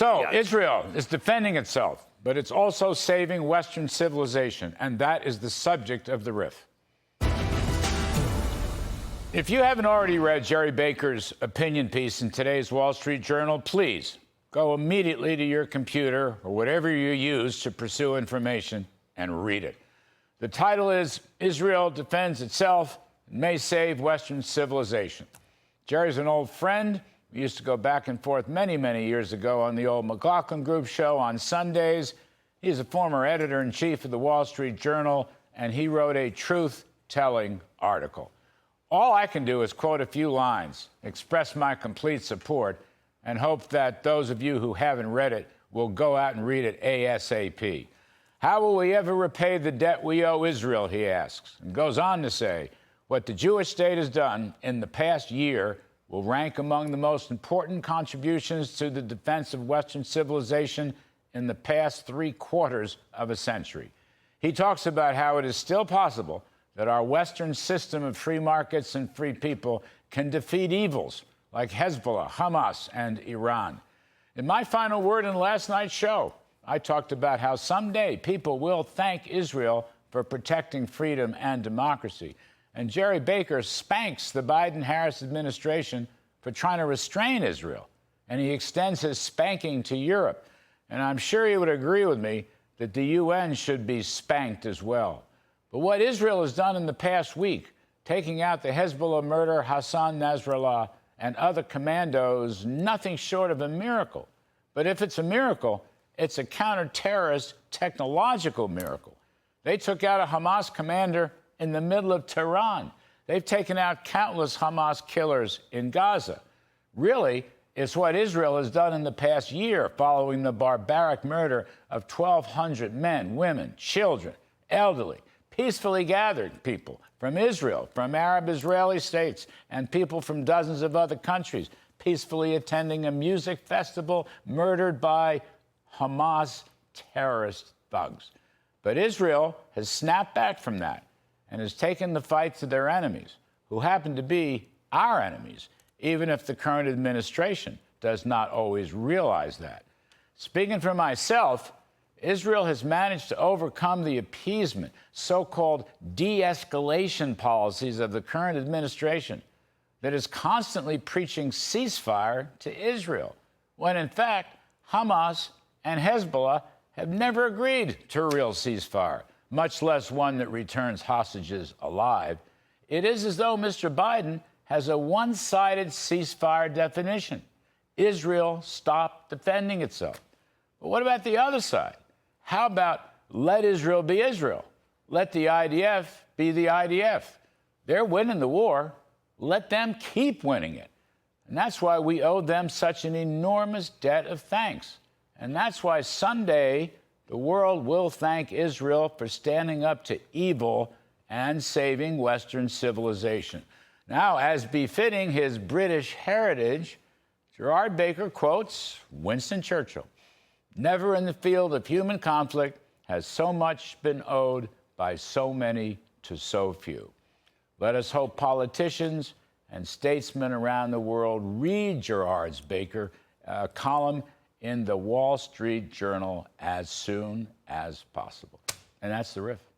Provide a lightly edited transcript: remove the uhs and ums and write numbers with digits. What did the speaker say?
So Israel is defending itself, but it's also saving Western civilization, and that is the subject of the riff. If you haven't already read Jerry Baker's opinion piece in today's Wall Street Journal, please go immediately to your computer or whatever you use to pursue information and read it. The title is Israel Defends Itself and May Save Western Civilization. Jerry's an old friend. We used to go back and forth many, many years ago on the old McLaughlin Group show on Sundays. He's a former editor-in-chief of the Wall Street Journal, and he wrote a truth-telling article. All I can do is quote a few lines, express my complete support, and hope that those of you who haven't read it will go out and read it ASAP. How will we ever repay the debt we owe Israel, he asks, and goes on to say, what the Jewish state has done in the past year will rank among the most important contributions to the defense of Western civilization in the past 3/4 of a century. He talks about how it is still possible that our Western system of free markets and free people can defeat evils like Hezbollah, Hamas, and Iran. In my final word in last night's show, I talked about how someday people will thank Israel for protecting freedom and democracy. And Jerry Baker spanks the Biden-Harris administration for trying to restrain Israel. And he extends his spanking to Europe. And I'm sure he would agree with me that the UN should be spanked as well. But what Israel has done in the past week, taking out the Hezbollah murderer Hassan Nasrallah and other commandos, nothing short of a miracle. But if it's a miracle, it's a counter-terrorist technological miracle. They took out a Hamas commander in the middle of Tehran. They've taken out countless Hamas killers in Gaza. Really, it's what Israel has done in the past year following the barbaric murder of 1,200 men, women, children, elderly, peacefully gathered people from Israel, from Arab-Israeli states, and people from dozens of other countries peacefully attending a music festival murdered by Hamas terrorist thugs. But Israel has snapped back from that and has taken the fight to their enemies, who happen to be our enemies, even if the current administration does not always realize that. Speaking for myself, Israel has managed to overcome the appeasement, so-called de-escalation policies of the current administration that is constantly preaching ceasefire to Israel, when in fact Hamas and Hezbollah have never agreed to a real ceasefire, much less one that returns hostages alive. It is as though Mr. Biden has a one-sided ceasefire definition. Israel stopped defending itself. But what about the other side? How about let Israel be Israel? Let the IDF be the IDF. They're winning the war. Let them keep winning it. And that's why we owe them such an enormous debt of thanks. And that's why someday the world will thank Israel for standing up to evil and saving Western civilization. Now, as befitting his British heritage, Gerard Baker quotes Winston Churchill. Never in the field of human conflict has so much been owed by so many to so few. Let us hope politicians and statesmen around the world read Gerard Baker's column in the Wall Street Journal as soon as possible. And that's the riff.